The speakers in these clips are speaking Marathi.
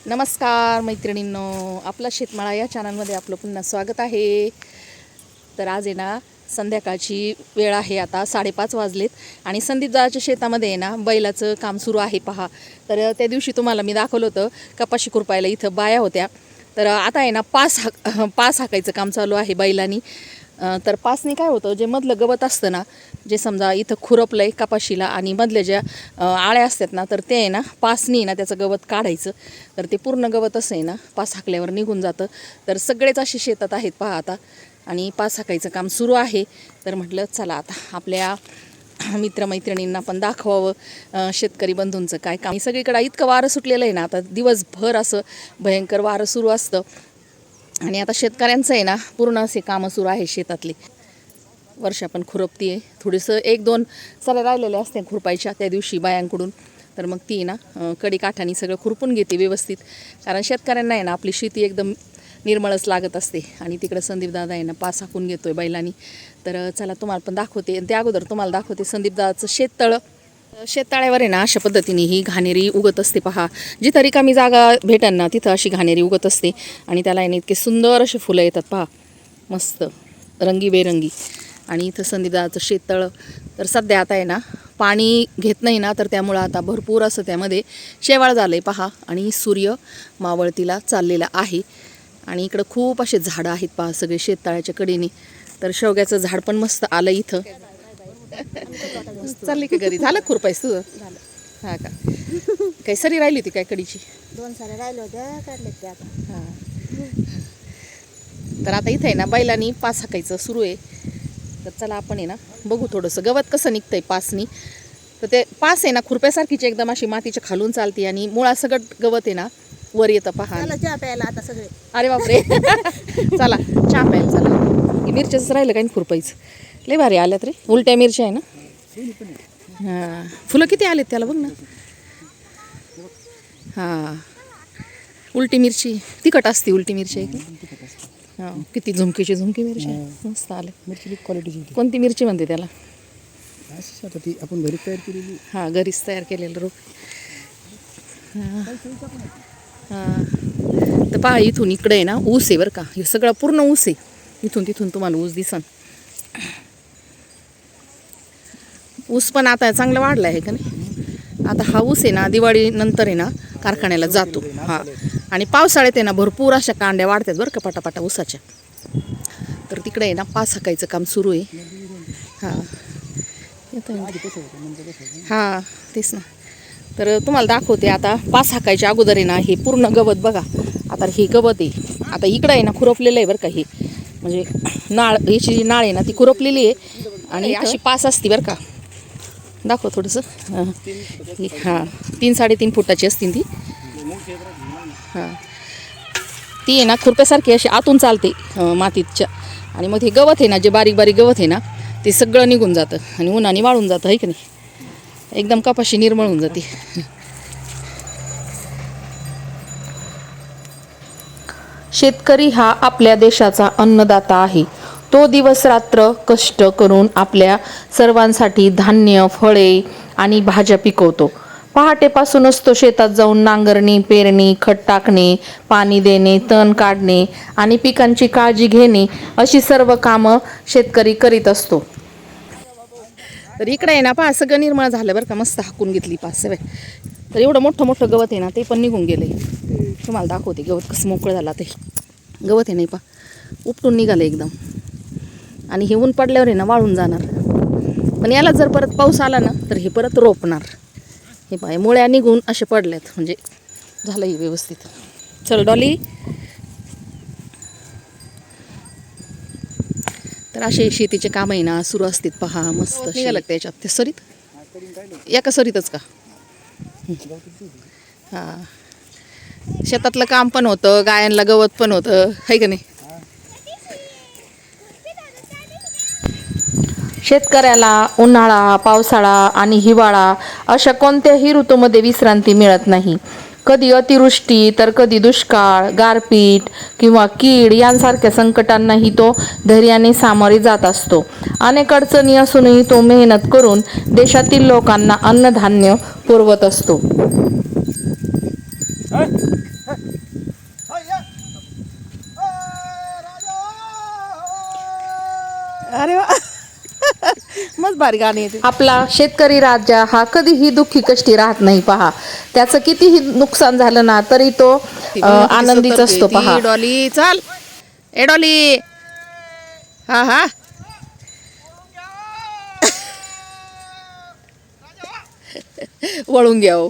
नमस्कार मैत्रिणींनो, आपला शेतमाळा या चॅनलमध्ये आपलं पुन्हा स्वागत आहे. तर आज आहे ना संध्याकाळची वेळ आहे, आता 5:30 वाजलेत आणि संदीपदाच्या शेतामध्ये आहे ना बैलाचं काम सुरू आहे पहा. तर त्या दिवशी तुम्हाला मी दाखवलं होतं कपाशी खुरपायला इथं बाया होत्या. तर आता आहे ना पास हाकायचं काम चालू आहे बैलांनी. तर पासनी काय होतं, जे मधलं गवत असतं ना, जे समजा इथं खुरपलं आहे कपाशीला आणि मधल्या ज्या आळ्या असतात ना, तर ते आहे ना पासनी ना त्याचं गवत काढायचं. तर ते पूर्ण गवत असं आहे ना पास हाकल्यावर निघून जातं. तर सगळेच असे शेतात आहेत पहा आता आणि पास हाकायचं काम सुरू आहे. तर म्हटलं चला आता आपल्या मित्रमैत्रिणींना पण दाखवावं शेतकरी बंधूंचं काय काम. सगळीकडे इतकं वारं सुटलेलं आहे ना, आता दिवसभर असं भयंकर वारं सुरू असतं आणि आता शेतकऱ्यांचं आहे ना पूर्ण असे कामं सुरू आहे शेतातली. वर्षा पण खुरपती आहे, थोडंसं 1-2 सऱ्या राहिलेल्या असते खुरपायच्या त्या दिवशी बायांकडून. तर मग ती ना कडी काठानी सगळं खुरपून घेते व्यवस्थित, कारण शेतकऱ्यांना आहे ना आपली शेती एकदम निर्मळच लागत असते. आणि तिकडं संदीपदादा आहे ना पास हाकून घेतोय बैलांनी. तर चला तुम्हाला पण दाखवते. त्या अगोदर तुम्हाला दाखवते संदीपदादाचं शेततळं. शेततळ्यावर आहे ना अशा पद्धतीने ही घाणेरी उगत असते पहा. जिथं रिकामी जागा भेटेल ना तिथं अशी घाणेरी उगत असते आणि त्याला आहे ना इतके सुंदर असे फुलं येतात पहा, मस्त रंगीबेरंगी. आणि इथं संदीपदाचं शेततळं. तर सध्या आता आहे ना पाणी घेत नाही ना, तर त्यामुळं आता भरपूर असं त्यामध्ये शेवाळ झालं आहे पहा. आणि सूर्य मावळतीला चाललेला आहे आणि इकडं खूप असे झाडं आहेत पहा सगळे शेततळ्याच्या कडेने. तर शेवग्याचं झाड पण मस्त आलं इथं. चालली का घरी? झालं खुरपायस तुझं? हा का? काही सरी राहिली होती काय कडीची? 2 साऱ्या राहिल्या होत्या, काढल्यात त्या आता. हां. तर आता इथं आहे ना बैलांनी पास हाकायचं सुरू आहे. तर चला आपण आहे ना बघू थोडंसं गवत कसं निघतंय पासनी. तर ते पास आहे ना खुरप्यासारखीच एकदम अशी मातीच्या खालून चालते आणि मुळा सगळं गवत आहे ना वर येतं पहा. चला चहा प्यायला आता सगळे. अरे बापरे. चला चहा प्यायला चला. मिरच्याच राहिलं काय खुरपायचं. लय भारी आल्यात रे, उलट्या मिरच्या आहे ना. हां, फुलं किती आलेत त्याला बघ ना. हां, उलटी मिरची तिखट असते, उलटी मिरची आहे की. हां, किती झुमकीची मिरची आहे, मस्त आले. मिरची क्वालिटीची कोणती मिरची म्हणते त्याला? आता ती आपण घरी तयार केलेली. हां, घरीच तयार केलेलं रोप. हां हां. तर पहा इथून इकडे आहे ना ऊस आहे बरं का, हे सगळं पूर्ण ऊस आहे. इथून तिथून तुम्हाला ऊस दिसन. ऊस पण आता चांगला वाढला आहे का नाही. आता हा ऊस आहे ना दिवाळी नंतर आहे ना कारखान्याला जातो. हां, आणि पावसाळ्यात आहे ना भरपूर अशा कांड्या वाढतात बरं का पटापटा ऊसाच्या. तर तिकडे आहे ना पास हाकायचं काम सुरू आहे. हां हां, तेच ना. तर तुम्हाला दाखवते आता पास हाकायच्या अगोदर आहे ना हे पूर्ण गवत बघा. आता हे गवत आहे आता इकडं आहे ना खुरपलेलं आहे बरं का. हे म्हणजे नाळ, याची जी नाळ आहे ना ती खुरपलेली आहे आणि अशी पास असते बरं का. दाखव थोडंसं. हां, 3-3.5 फुटाची असतील ती. हां, ती आहे ना खुरप्यासारखी अशी आतून चालते मातीच्या. आणि मग हे गवत आहे ना, जे बारीक बारीक गवत आहे ना ते सगळं निघून जातं आणि उन्हाने वाळून जातं आहे की नाही. एकदम कपाशी निर्मळ होऊन जाते. शेतकरी हा आपल्या देशाचा अन्नदाता आहे. तो दिवस रात्र कष्ट करून आपल्या सर्वांसाठी धान्य, फळे आणि भाज्या पिकवतो. पहाटेपासूनच तो शेतात जाऊन नांगरणी, पेरणी, खत टाकणे, पाणी देणे, तण काढणे आणि पिकांची काळजी घेणे अशी सर्व कामं शेतकरी करीत असतो. तर इकडे आहे ना पहा सगळं निर्मळ झालं बरं का, मस्त हाकून घेतली पास सगळे. तर एवढं मोठं मोठं गवत आहे ना ते पण निघून गेले. तुम्हाला दाखवते गवत कसं मोकळं झालं. ते गवत आहे नाही पहा उपटून निघालं एकदम. आणि हे ऊन पडल्यावर आहे ना वाळून जाणार. पण याला जर परत पाऊस आला ना तर हे परत रोपणार. हे पहा मुळ्या निघून असे पडल्यात, म्हणजे झालं हे व्यवस्थित. चल डॉली. तर असे शेतीचे काम आहे ना सुरू असतात पहा. मस्त निघालं त्याच्यात ते सरीत. एका सरीतच का? हां, शेतातलं काम पण होतं, गायांना गवत पण होतं आहे का नाही. शेतकऱ्याला उन्हाळा, पावसाळा आणि हिवाळा अशा कोणत्याही ऋतूमध्ये विश्रांती मिळत नाही. कधी अतिवृष्टी तर कधी दुष्काळ, गारपीट किंवा कीड यांसारख्या संकटांनाही तो धैर्याने सामोरे जात असतो. अनेक अडचणी असूनही तो मेहनत करून देशातील लोकांना अन्नधान्य पुरवत असतो. अरे वा मस्त भारी गाणी येते. आपला शेतकरी राजा हा कधीही दुःखी कष्टी राहत नाही पहा. त्याचं कितीही नुकसान झालं ना तरी तो आनंदीच असतो पहा. डॉली चाल ए डॉली. हा हा वळून घ्या हो.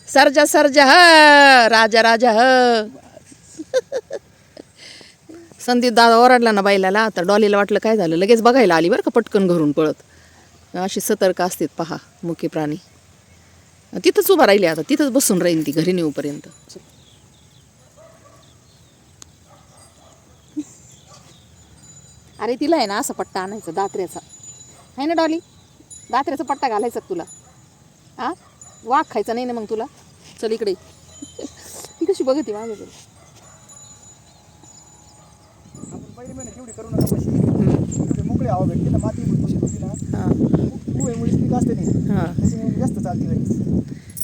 सरजा सरजा ह राजा राजा ह. संदीप दादा ओरडला ना बैलाला तर डॉलीला वाटलं काय झालं, लगेच बघायला आली बरं का पटकन घरून पळत. अशी सतर्क असतात पहा मुकी प्राणी. तिथंच उभा राहिली आता, तिथंच बसून राहील ती घरी नेऊपर्यंत. अरे तिला आहे ना असा पट्टा आणायचा दात्र्याचा, आहे ना डॉली? दात्र्याचा पट्टा घालायचा तुला. हा वाघ खायचा नाही ना मग तुला. चल इकडे. ती कशी बघते माझ्या. आपण पहिले महिने केवढी करू नका कशी मोकळी हवा भेटते ना, माती भुसभुशीत होती ना, मुळेमुळेच पीक असते नाही, त्याच्यामुळे जास्त चालते लगेच.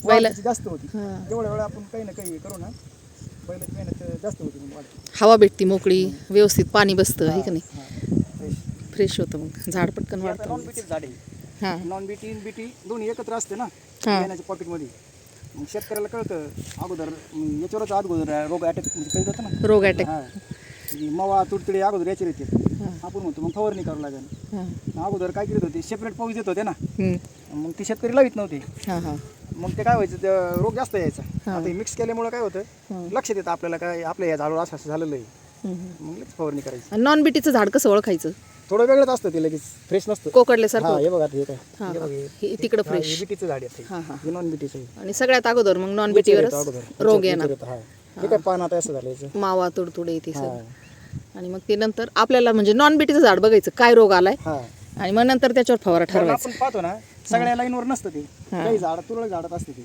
वाढीची जास्त होती. तेवढ्या वेळा आपण काही ना काही करू ना, बैलाची मेहनत जास्त होती. मग हवा भेटती मोकळी, व्यवस्थित पाणी बसतं आहे का नाही, फ्रेश होतं, मग झाड पटकन वाढतं. नॉन बीटी झाड आहे. हां नॉन बीटी इन बीटी दोन्ही एकत्र असते ना हां. बियाण्याच्या पॉकेटमध्ये. मग शेतकऱ्याला कळतं अगोदर याच्यावरच अगोदर रोग अटॅक म्हणजे कळत जातं ना. रोग अटॅक. हां मवा तुडतुडे अगोदर याचे येते. आपण म्हणतो मग फवारणी करावं लागेल. अगोदर काय करत होते, सेपरेट पाऊस देत होते ना, मग ती शेतकरी लावित नव्हते. हां हां मग ते काय व्हायचं, रोग जास्त यायचा. आता हे मिक्स केल्यामुळे काय होतं, लक्षात येतं आपल्याला काय आपल्या या झाडावर असं झालेलं आहे. मग लगेच फवारणी करायची. नॉन बीटीचं झाड कसं ओळखायचं? थोडं वेगळंच असतं ते, लगेच फ्रेश नसतं. कोकडल्यासारखं. हे बघा हे काय, हां हे बघा हे तिकडं फ्रेश. बीटीचं झाड आहे. हां हां. हे नॉन बीटीचं आहे. आणि सगळ्यात अगोदर मग नॉन बीटीवरच रोग येणार. हे काय पान आता असं झालं याचं. मावा तुडतुडे ते सगळं. आणि मग ते नंतर आपल्याला म्हणजे नॉन बीटीचं झाड बघायचं काय रोग आलाय, आणि मग नंतर त्याच्यावर फवारा ठरवायचा. आपण पाहतो ना सगळ्या लाईनवर नसतं ते, काही झाड तुरळक झाडात असते ते.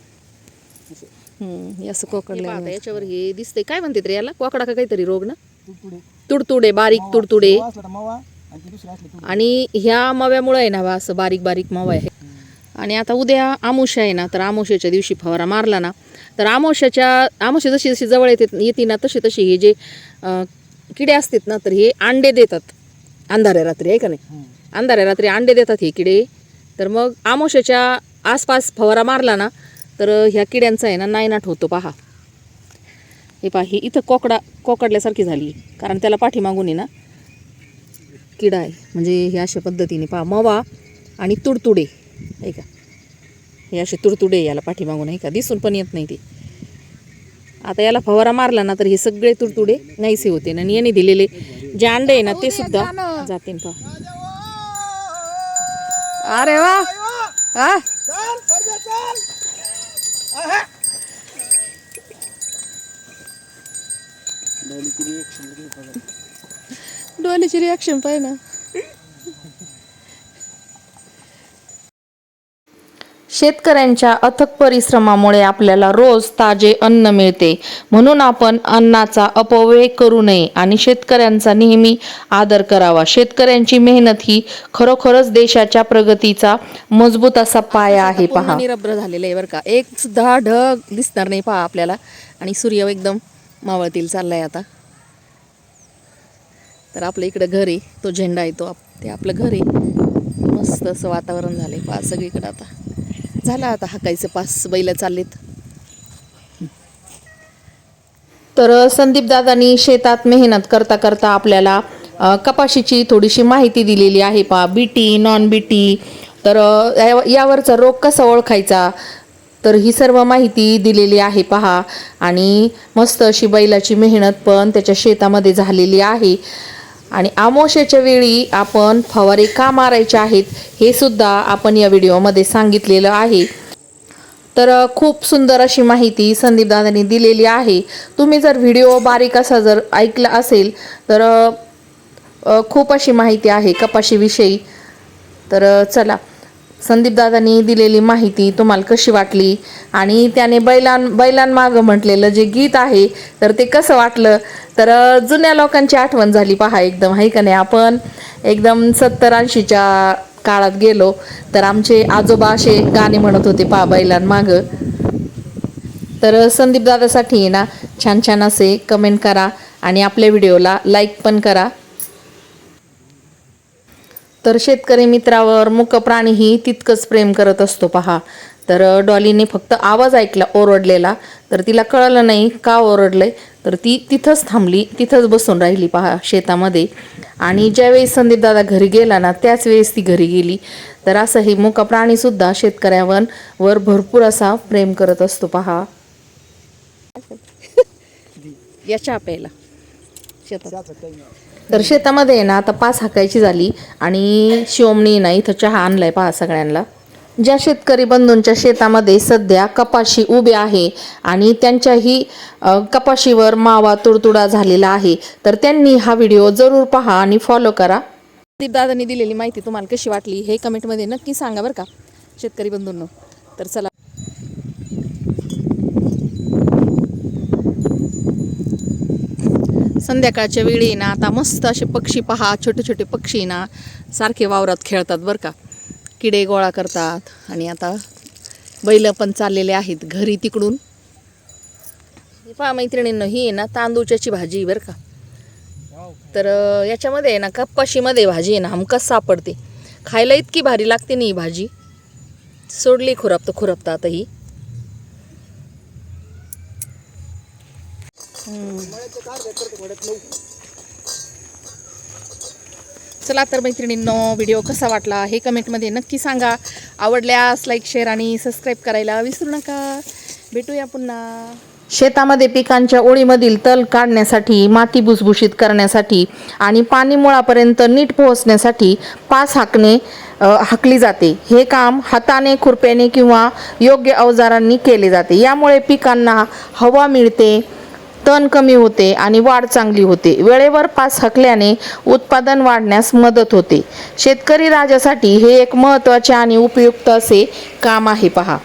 असं कोकडलं. याच्यावर हे दिसतंय काय म्हणतात रे याला, कोकडा का काहीतरी रोग ना, तुडतुडे तुडतुडे, बारीक तुडतुडे. असला तर मवा आणि ती दुसरी असली तुडतुडे. आणि ह्या मव्यामुळे आहे ना बा असं बारीक बारीक मवा आहे. आणि आता उद्या आमुष्या आहे ना, तर आमुष्याच्या दिवशी फवारा मारला ना, तर आमुष्या जशी जशी जवळ येते ना तशी तशी हे जे किडे असतात ना, तर हे अंडे देतात अंधाऱ्या रात्री, आहे का नाही? अंधाऱ्या रात्री अंडे देतात हे किडे. तर मग आमुष्याच्या आसपास फवारा मारला ना, तर ह्या किड्यांचा आहे ना नायनाट होतो पहा. हे पहा, ही इथं कोकडल्यासारखी झाली, कारण त्याला पाठीमागून आहे ना किडा आहे. म्हणजे हे अशा पद्धतीने पहा मवा आणि तुडतुडे, आहे का, हे असे तुडतुडे याला पाठीमागून, आहे का, दिसून पण येत नाही ते. आता याला फवारा मारला ना तर हे सगळे तुडतुडे नाहीसे होते. आणि याने दिलेले जे अंडे आहे ना ते सुद्धा जाते पहा. अरे वा हा. डोलीची रिॲक्शन पाहिजे ना. शेतकऱ्यांच्या अथक परिश्रमामुळे आपल्याला रोज ताजे अन्न मिळते, म्हणून आपण अन्नाचा अपव्यय करू नये आणि शेतकऱ्यांचा नेहमी आदर करावा. शेतकऱ्यांची मेहनत ही खरोखरच देशाच्या प्रगतीचा मजबूत असा पाया आहे पहा. निरभ्र झालेलं आहे बरं का, एक सुद्धा ढग दिसणार नाही पहा आपल्याला. आणि सूर्य एकदम मावळतील चाललाय आता. तर आपलं इकडं घर आहे, तो झेंडा आहे ते आपलं घर आहे. मस्त असं वातावरण झालंय पहा सगळीकडं. आता झाला आता हाकायचं पास, बैल चाललेत. तर संदीप दादांनी शेतात मेहनत करता करता आपल्याला कपाशीची थोडीशी माहिती दिलेली आहे पहा. बीटी, नॉन बीटी, तर यावरचा रोग कसा ओळखायचा, तर ही सर्व माहिती दिलेली आहे पहा. आणि मस्त अशी बैलाची मेहनत पण त्याच्या शेतामध्ये झालेली आहे. आणि अमावस्येच्या वेळी आपण फवारे का मारायचे आहेत हे सुद्धा आपण या व्हिडिओमध्ये सांगितलेलं आहे. तर खूप सुंदर अशी माहिती संदीप दादांनी दिलेली आहे. तुम्ही जर व्हिडिओ बारीक असा जर ऐकला असेल तर खूप अशी माहिती आहे कपाशीविषयी. तर चला, संदीप दादांनी दिलेली माहिती तुम्हाला कशी वाटली, आणि त्याने बैलांमागं म्हटलेलं जे गीत आहे तर ते कसं वाटलं, तर जुन्या लोकांची आठवण झाली पहा एकदम, आहे का नाही. आपण एकदम 70-80च्या काळात गेलो तर आमचे आजोबा असे गाणे म्हणत होते पहा बैलांमागं. तर संदीप दादासाठी आहे ना छान छान असे कमेंट करा आणि आपल्या व्हिडिओला लाईक पण करा. तर शेतकरी मित्रावर मूक प्राणीही तितकंच प्रेम करत असतो पहा. तर डॉलीने फक्त आवाज ऐकला ओरडलेला, तर तिला कळलं नाही का ओरडलंय, तर ती तिथंच थांबली, तिथंच बसून राहिली पहा शेतामध्ये. आणि ज्यावेळेस संदीप दादा घरी गेला ना त्याच वेळेस ती घरी गेली. तर असं हे मूक प्राणीसुद्धा शेतकऱ्यावर भरपूर असा प्रेम करत असतो पहा. याच्या प्यायला शेतात. तर शेतामध्ये आहे ना आता 5 हाकायची झाली आणि शिवमनी ना इथं चहा आणलाय पहा सगळ्यांना. ज्या शेतकरी बंधूंच्या शेतामध्ये सध्या कपाशी उभी आहे आणि त्यांच्याही कपाशीवर मावा तुडतुडा झालेला आहे, तर त्यांनी हा व्हिडिओ जरूर पहा आणि फॉलो करा. संदीप दादांनी दिलेली माहिती तुम्हाला कशी वाटली हे कमेंटमध्ये नक्की सांगा बरं का शेतकरी बंधूंनो. तर चला संध्याकाळच्या वेळी ना आता मस्त असे पक्षी पहा, छोटे छोटे पक्षी ना सारखे वावरात खेळतात बरं का, किडे गोळा करतात. आणि आता बैल पण चाललेले आहेत घरी तिकडून. हे पहा मैत्रिणींनो, ही आहे ना तांदूळच्याची भाजी बरं का. तर याच्यामध्ये आहे ना कपाशीमध्ये भाजी आहे ना हमखास सापडते, खायला इतकी भारी लागते ना ही भाजी. सोडली खुरपता आता ही. चला तर मैत्रिणींनो, व्हिडिओ कसा वाटला हे कमेंटमध्ये नक्की सांगा. आवडल्यास लाईक, शेअर आणि सबस्क्राईब करायला विसरू नका. भेटूया पुन्हा. शेतामध्ये पिकांच्या ओळीमधील तल काढण्यासाठी, माती भुसभुशीत करण्यासाठी आणि पाणी मुळापर्यंत नीट पोहोचण्यासाठी 5 हाकणे हाकली जाते. हे काम हाताने, खुरप्याने किंवा योग्य अवजारांनी केले जाते. यामुळे पिकांना हवा मिळते, तण कमी होते आणि वाढ चांगली होते. वेळेवर 5 हाकल्याने उत्पादन वाढण्यास मदत होते. शेतकरी राजासाठी हे एक महत्त्वाचे आणि उपयुक्त असे काम आहे पहा.